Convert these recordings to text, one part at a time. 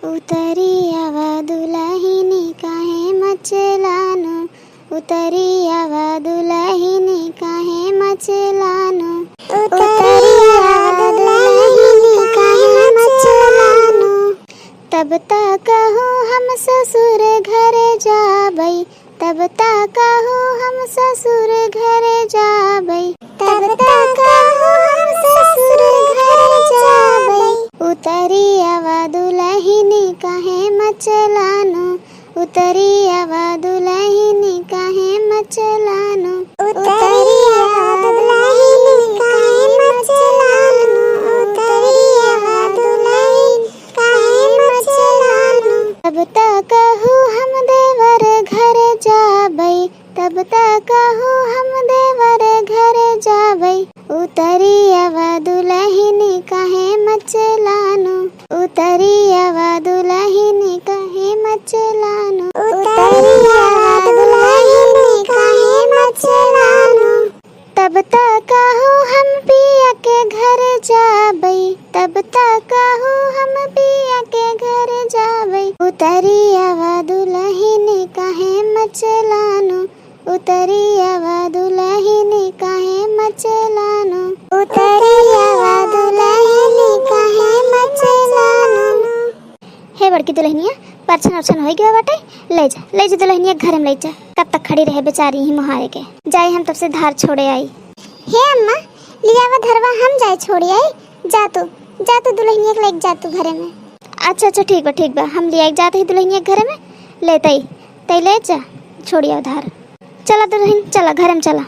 उतरी आवा दुलहिनी काहे मचलानो, उतरी आवा दुलहिनी काहे मचलानो, उतरी आवा दुलहिनी काहे मचलानो। तब तक हम ससुर घरे जाबै, तब तक हम ससुर घरे जाबै, तब तक हम ससुर घरे जाबै। उतरी आवा दुलहिनी काहे मचलानो, उतरी आवा दुलहिनी काहे मचलानो, उतरी आवा दुलहिनी काहे मचलानो, उतरी आवा दुलहिनी काहे मचलानो। तब तक हम देवर घरे जाबै, तब तक हम देवर घरे जाबै। उतरी आवा दुलहिनी काहे मचलानो, उतरी आवा दुलहिनी काहे मचलानो, उतरी आवा दुलहिनी काहे मचलानो। तब तक हम पिया के घर जाबै, तब तक हम पिया के घर जाबै। उतरी आवा दुलहिनी काहे मचलानो, उतरी आवा दुलहिनी काहे मचलानो, उतरी आवा दुलहिनी काहे मचलानो। हे बड़की दुल्हनिया, परछन अर्छन हो गया बाटे, ले जा दुल्हनिया घर में ले जा। कब तक खड़ी रहे बेचारी ही मुहारे के, जाए हम तब से धार छोड़े आई। हे अम्मा, लिया वा धरवा हम जाए छोड़े आई। जा तू दुल्हनिया के ले जा तू घरे में। अच्छा ठीक बा हम लिया जाते ही दुल्हनिया घरे में लेते तई ले जा छोड़िया धार। चला दुल्हन चला घर में चला।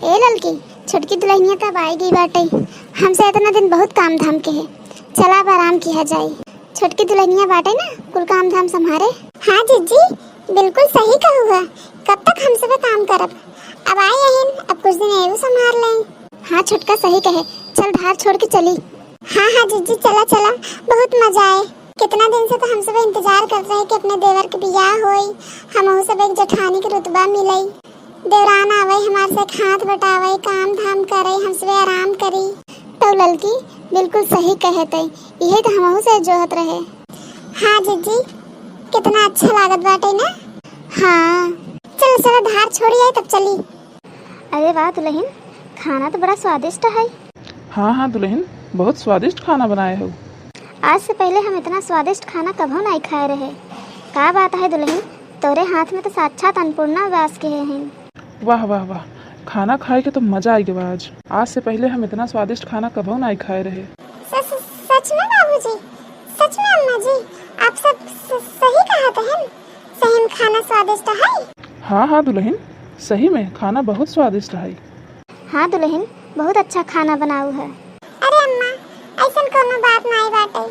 ए ललकी छोटकी दुल्हनिया तब आएगी बाटे, हमसे इतना दिन बहुत काम धाम के है, चला अब आराम किया जाए। छोटकी दुल्हनिया बाटे ना कुल काम धाम संभारे। हाँ जीजी बिल्कुल सही कहुआ, कब तक हम सब काम करब, अब आए यहीं अब कुछ दिन एवं संभाल लें। हाँ छोटका सही कहे, चल धार छोड़ के चली। हाँ जीजी चला बहुत मजा आए। कितना दिन से तो हम सब इंतजार कर रहे हैं कि अपने देवर के बियाह होई, हम सब एक जेठानी के रुतबा मिलई, देवरान आवे हमारे से हाथ बटावे, काम धाम करे, हम सब आराम करी। तो ललकी बिल्कुल सही कहते, यही तो हम से जोहत रहे। हाँ जीजी कितना अच्छा लागत बाटे ना। हाँ चलो धार छोड़ी आई तब चली। अरे वाह दुल्हन, खाना तो बड़ा स्वादिष्ट है। हाँ दुल्हन, बहुत स्वादिष्ट खाना बनाए हो। आज से पहले हम इतना स्वादिष्ट खाना कभी नहीं खाए रहे। क्या बात है दुल्हन, तोरे हाथ में तो साक्षात अन्नपूर्णा वास के हैं। वाह वाह वाह, खाना खाए के तो मजा आई गया आज से पहले हम इतना स्वादिष्ट खाना कभी नहीं खाए रहे। सच में बाबूजी, सच में अम्मा जी, आप सब सही कहते हैं, सही में खाना स्वादिष्ट है। हाँ दुल्हन, सही में खाना बहुत स्वादिष्ट है। हाँ दुल्हन, बहुत अच्छा खाना बनाऊ है। अरे अम्मा ऐसा कोनो बात नहीं बाटे,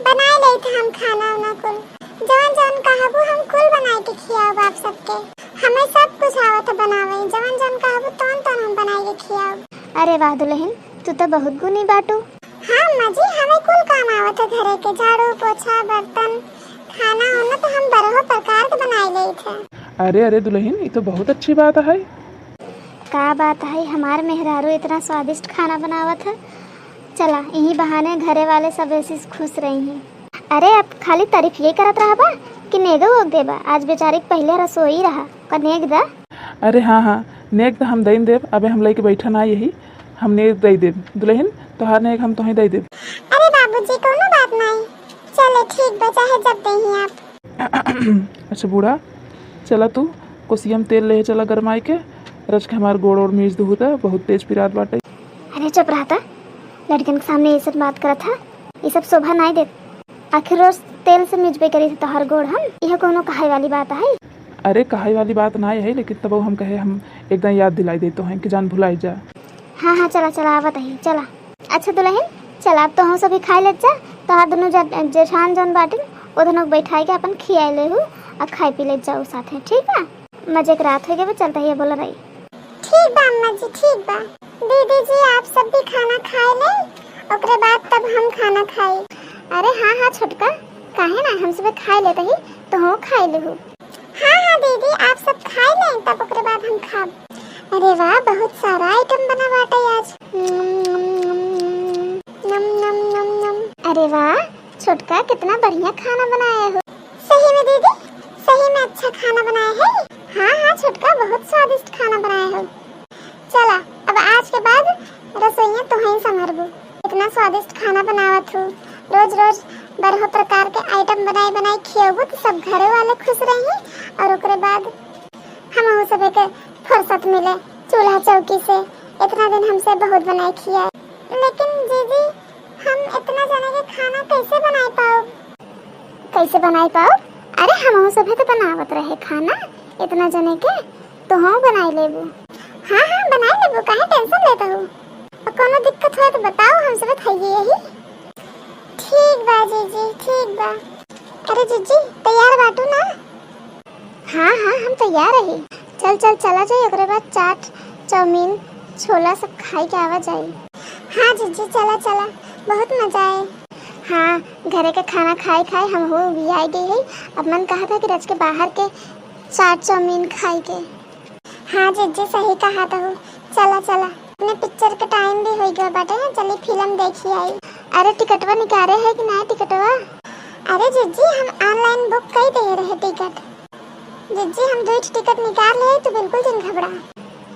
बनाए ले थे हम खाना ना कुल, जवन कहबू हम कुल बनाए के खियाओ आप सबके। हमें सब कुछ आवत है बनावे, जवन कहबू तोन हम बनाए के खियाओ। अरे वाह दुल्हन, तू तो बहुत गुनी बाटू। हाँ अम्मा जी, हमें कुल काम आवत है घरे के, झाड़ू पोछा बर्तन खाना होना तो हम बरहो प्रकार के बनाए ले थे। अरे दुल्हन, ये तो बहुत अच्छी बात है। क्या बात है, हमारे मेहरारू इतना स्वादिष्ट खाना बनावत है। चला यही बहाने घरे वाले सब ऐसे खुश रही हैं। अरे अब खाली तारीफ ये करत रहा बा कि नेगो होग देबा, आज बेचारी पहले रसोई रहा का नेग दा। अरे हाँ नेग तो हम देन देव, अबे हम लेके बैठा ना यही हम नेग दे देव। दुल्हन तोहार नेग हम तोहे दे देव। अरे बाबूजी कोनो बात नहीं, चले ठीक बचा है जब देही आप। अच्छा बूढ़ा, चला तू कोसियम तेल ले चला गरमाई के, रच के हमार गोड़ और मीज दूता बहुत तेज पिरात बाटे। अरे चुप रहा था, लड़कन के सामने ये सब बात करा था, ये सब शोभा नहीं दे। आखिर रोज तेल से मिजबे करी थी तोहर गोड़ हम, यह कोनो कहाई वाली बात है। अरे कहाई वाली बात ना है, लेकिन तब हम कहे हम एकदम याद दिलाई देते हैं कि जान भुलाई जा। हाँ चला आवत है चला। अच्छा दुल्हन चला, अब तो हम सभी खाई ले जा, तोहर दोनों जेठान जौन बाटिन वो दोनों बैठाई के अपन खियाई ले हूँ और खाई पी ले जाओ साथ है, ठीक है। मजे की रात हो गई, चलता है बोला रही। ठीक बा अम्मा जी, ठीक बा। दीदी जी आप सब भी खाना खाए ले, ओकरे बाद तब हम खाना खाई। अरे हाँ छोटका, काहे ना हम सब खाए लेते ही तो हम खाए ले हूँ। हाँ दीदी आप सब खाए ले तब ओकरे बाद हम खाब। अरे वाह बहुत सारा आइटम बना बाटे आज। नम नम नम नम। अरे वाह छोटका कितना बढ़िया खाना बनाया हो। सही में दीदी, सही में अच्छा खाना बनाया है। हाँ हाँ छोटका, बहुत स्वादिष्ट खाना बनाया हो। चला अब आज के बाद रसोइयाँ तुम्हें संभालबू। इतना स्वादिष्ट खाना बनावत हो, रोज रोज बरह प्रकार के आइटम बनाए बनाए खियाबू तो सब घरे वाले खुश रही। और ओकरे बाद हम सब के फुर्सत मिले चूल्हा चौकी से। इतना दिन हमसे बहुत बनाए खिया, लेकिन दीदी हम इतना जाने के खाना कैसे बनाए पाओ? कैसे बनाए पाओ? अरे हम सब तो बनावत रहे खाना इतना जने के, तो हम बनाए लेबू। हाँ हाँ बनाए लेबू, काहे टेंशन लेता हो? और कोनो दिक्कत हो तो बताओ, हम सब खाइए यही। ठीक बा जीजी, ठीक बा। अरे जीजी तैयार बाटू ना? हाँ हाँ हम तैयार रही। चल चल चला जाए, ओकरे बाद चाट चाउमीन छोला सब खाई के आवा जाए। हाँ जीजी चला चला, बहुत मजा आए। हाँ घरे का खाना खाए खाए हम हो भी आई गई है। अब मन कहा था कि रज के बाहर के चाट चाउमीन खाई के। हाँ जीजी सही कहा था हो। चला चला, अपने पिक्चर का टाइम भी हो गया बाटे ना, चली फिल्म देखी आई। अरे टिकटवा निकाले है कि ना टिकटवा? अरे जीजी हम ऑनलाइन बुक कर दे रहे टिकट। जीजी हम 2 टिकट निकाल ले तो बिल्कुल दिन घबरा।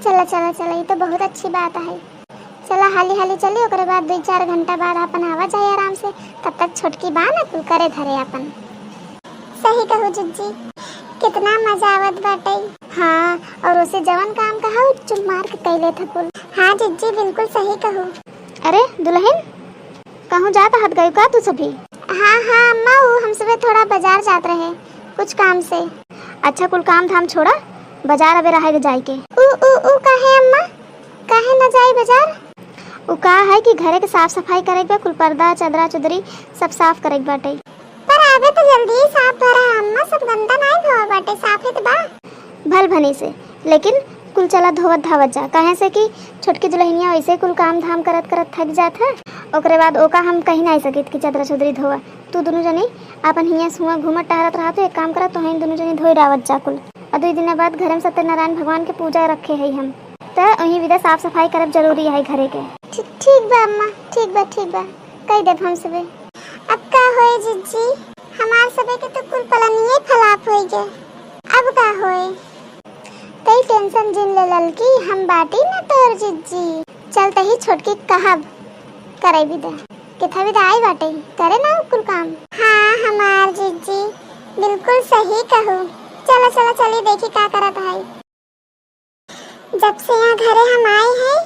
चला चला चला, ये तो बहुत अच्छी बात है। चला हाली हाली चली, ओकरे बाद 2-4 घंटा बाद अपन आवा जाए आराम से। तब तक छोटकी बा ना कुल करे धरे अपन। सही कहू जीजी, कितना मजा आवत बाटे। हाँ और उसे जवन काम कहा चुप मार के कैले था कुल। हाँ जीजी बिल्कुल सही कहू। अरे दुल्हन कहूँ जाता हट गई का तू सभी? हाँ हाँ अम्मा, हम सब थोड़ा बाजार जात रहे कुछ काम से। अच्छा कुल काम धाम छोड़ा, बाजार अबे रहे जाए के। उ काहे अम्मा, काहे न जाए बाजार? उ का है कि घरे के साफ सफाई करे बा, कुल पर्दा चदरा चुदरी सब साफ करे बाटे। पर आबे तो जल्दी ही साफ भरा अम्मा, सब गंदा नहीं धोआ बाटे, साफ है तो बा भल भनी से। लेकिन कुल चला धोवत धावत जा, कहे से कि छोटकी दुल्हनिया वैसे कुल काम धाम करत करत थक जात है। ओकरे बाद ओका हम कहीं नहीं सकित कि चदरा चुदरी धोवा। तू दोनों जनी अपन हिया सुआ घूमत टहरत रहा, तो एक काम करा, तो हम दोनों जनी धोई डावत जा कुल। और 2 दिन बाद घर में सत्यनारायण भगवान के पूजा रखे है हम, तो वही विदा साफ सफाई करब जरूरी है घरे के। ठीक बा अम्मा, ठीक बा कह देब हम सबे। अब का होए जीजी, हमार सबे के तो कुल पलनिए फलाप होई गए। अब का होए? कई टेंशन जिन ले ललकी, हम बाटी ना तोर जीजी। चलते ही छोटकी कहब करे विदा, किथा विदा आई बाटे करे ना कुल काम। हाँ हमार जीजी बिल्कुल सही कहू। चला चला चली देखी का करत है। जब से यहाँ घरे हम आए हैं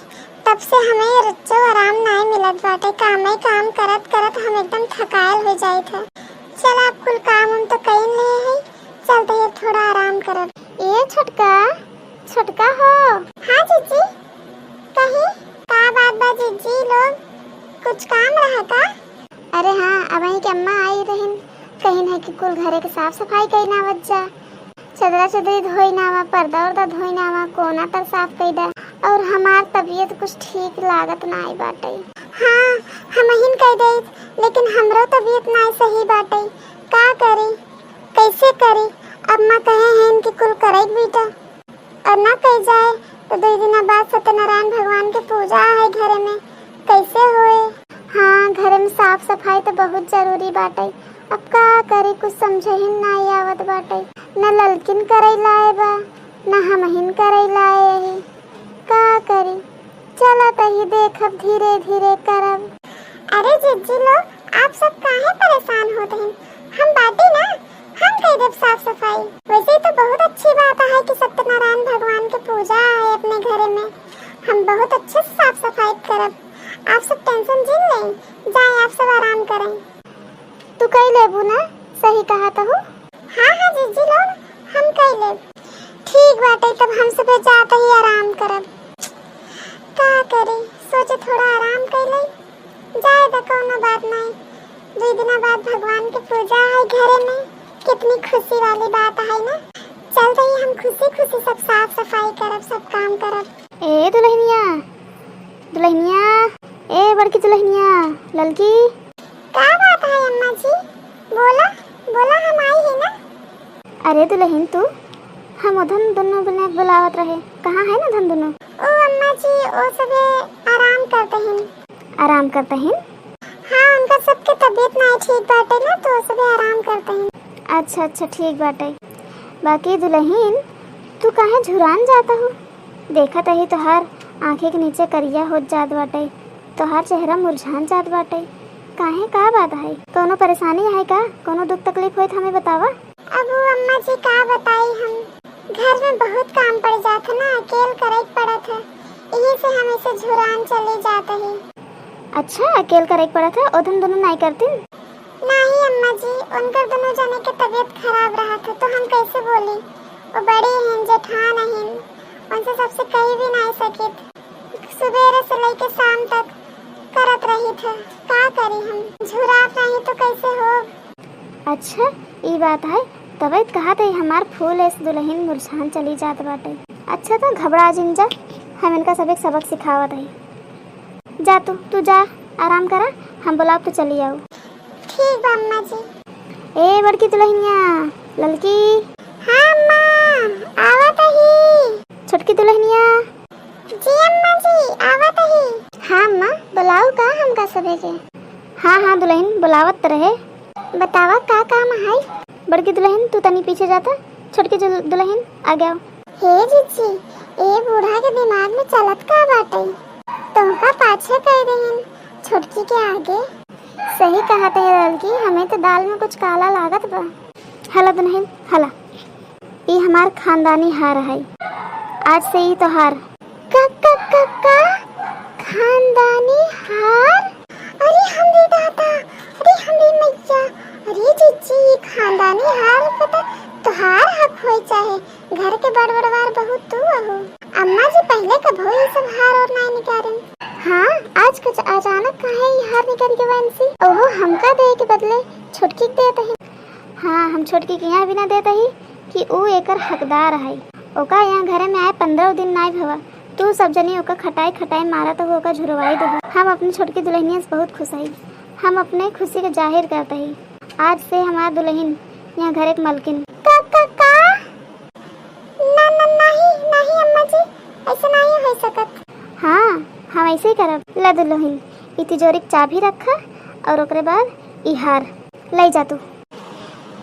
तब से हमें रच्चो आराम नहीं मिलत बाटे। काम करत करत हम एकदम थकायल हो जाए थे। चल आप कुल काम हम तो कहीं ले है, चलते हैं थोड़ा आराम करब। ये छोटका हो। हाँ जीजी कहीं का बात बा जीजी, लोग कुछ काम रहा का? अरे हाँ अब ही के अम्मा आई रहीन, कहीं है कि कुल घरे के साफ सफाई कई ना वत जा, चदरा चदरी धोई नावा, पर्दा उर्दा धोई नावा, कोना तर साफ कई दा। और हमार तबीयत कुछ ठीक लागत नाई बाटे। हाँ हम हिन कह दे, लेकिन हमरो तबीयत नाई सही बाटे। का करी कैसे करी? अम्मा कहे हैं कि कुल करे बेटा, और ना कह जाए तो 2 दिन बाद सत्यनारायण भगवान के पूजा है घरे में, कैसे होए? हाँ घरे में साफ सफाई तो बहुत जरूरी बाटे। अब का करे कुछ समझे ही नहीं आवत बाटे। न ललकिन करे लाए बा, न हम हिन करे लाए ही। का करी? चला तही देखब धीरे धीरे करब। अरे जीजी लोग आप सब काहे परेशान होते हैं? हम बाटी ना, हम कह देब साफ सफाई। वैसे तो बहुत अच्छी बात है कि सत्यनारायण भगवान की पूजा है अपने घरे में, हम बहुत अच्छे से साफ सफाई करब। आप सब टेंशन जिन लें, जाए आप सब आराम करें। तू कह लेबू ना, सही कहा तो हूँ। हाँ हाँ जीजी लोग हम कह लेब। ठीक बाटे तब हम सब जाते ही आराम करब। का करे सोचे थोड़ा आराम कर ले, जाए तो कोनो बात नहीं। 2 दिन बाद भगवान की पूजा है घरे में, कितनी खुशी वाली बात है ना। चल रही हम खुशी खुशी सब साफ सफाई करब, सब काम करब। ए दुल्हनिया ए बड़की दुल्हनिया ललकी। का बात है अम्मा जी? बोला हम आई है ना। अरे दुल्हन तू, हम उधन दोनों बुलावत रहे, कहाँ है ना धन दोनों? ओ अम्मा जी ओ सब आराम करते हैं। हाँ उनका सबके तबीयत नहीं ठीक बाटे ना, तो सुबह आराम करते हैं। अच्छा अच्छा ठीक बाटे। बाकी दुल्हन तू काहे झुरान जाता हो? देखा तही तोहार आंखें के नीचे करिया हो जात बाटे, तोहार चेहरा मुरझान जात बाटे। काहे का बात है? कोनो परेशानी है का? कोनो दुख तकलीफ होत हमें बतावा। अब अम्मा जी का बताई, हम घर में बहुत काम पड़ जाता ना, अकेले करे पड़ा था, यही से हम ऐसे झुरान चले जाते हैं। अच्छा अकेले करे पड़ा था, उधन दोनों नहीं करती? नहीं अम्मा जी, उनका दोनों जाने की तबीयत खराब रहा था, तो हम कैसे बोली, वो बड़ी हैं जेठान हैं, उनसे सबसे कही भी नहीं सके, सुबह से लेके शाम तक करत रही थे, का करी हम, झुरात नहीं तो कैसे हो। अच्छा ये बात है, तबे कहा थे हमार फूल इस दुल्हन मुरझान चली जात बाटे। अच्छा तो घबरा जिन जा, हम इनका सब एक सबक सिखावत है। जा तू जा आराम करा, हम बुलाओ तो चली आओ। ठीक बा अम्मा जी। ए बड़की दुल्हनिया ललकी। हाँ अम्मा आवत ही। छोटकी दुल्हनिया। जी अम्मा जी आवत ही। हाँ अम्मा बुलाओ का हमका सबे के। हाँ दुल्हन बुलावत रहे, बतावा का काम है। बड़की दुल्हन तू तनी पीछे जाता, छोटकी दुल्हन आ गया। हे जीजी ए बूढ़ा के दिमाग में चलत का बाटे, तुमका पाछे कह देहन, छोटकी के आगे। सही कहा थे लड़की, हमें तो दाल में कुछ काला लागत बा। हला दुल्हन हला, ये हमार खानदानी हार है, आज से ही तो हार। का खानदानी हार? अरे हमरे दादा, अरे हमरे मैया, अरे जीजी ये खानदानी हार पता तोहार हक होई चाहे, घर के बड़ बड़वार बहुत तू हो। अम्मा जी पहले कब हो ये सब हार और नहीं निकालन? हाँ आज कुछ अचानक काहे ये हार निकल के वंसी? ओहो हमका दे के बदले छोटकी के देते हैं। हाँ हम छोटकी के यहाँ भी ना देते ही कि वो एकर हकदार है। ओका यहाँ घरे में आए 15 दिन नहीं भवा, तू सब जनी ओका खटाई मारा तो ओका झुरवाई दे। हम अपनी छोटकी दुल्हनिया से बहुत खुश है, हम अपने खुशी के जाहिर करते ही। आज से हमार दुल्हन यहाँ घर एक मलकिन। नहीं अम्मा जी ऐसा नहीं हो सकत। हाँ हम ऐसे ही करब। ले दुल्हन ई तिजोरी की चाबी रखा और ओकरे बाद ई हार ले जा तू।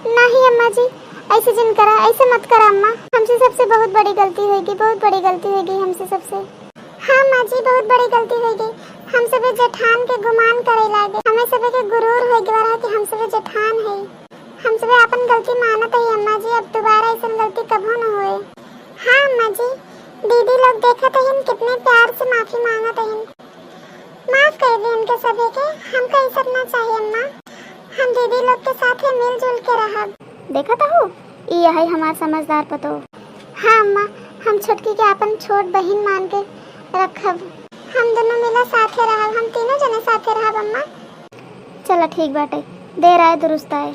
नहीं अम्मा जी ऐसे जिन करा, ऐसे मत करा अम्मा, हमसे सबसे बहुत बड़ी गलती होगी, बहुत बड़ी गलती होगी हमसे सबसे। हाँ माँ जी बहुत बड़ी गलती होगी, हम सब जेठान के गुमान करे लागे, हमें सब के गुरूर हो गया कि हम सब जेठान है, हम सब अपन गलती मानत है अम्मा जी, अब दोबारा ऐसा गलती कभी न होए। हाँ अम्मा जी दीदी लोग देखत हैं कितने प्यार से माफी मांगत हैं, माफ कर दे उनके सभी के, हमको ये सब ना चाहिए अम्मा, हम दीदी लोग के साथ मिलजुल के रहब। देखा तो हो ये है हमार समझदार पतो। हाँ अम्मा हम छोटकी के अपन छोट बहन मान के रखब, हम दोनों मिला साथे रहब, हम तीनों जने साथे रहब अम्मा। चलो ठीक बाटे, देर आए दुरुस्त आए।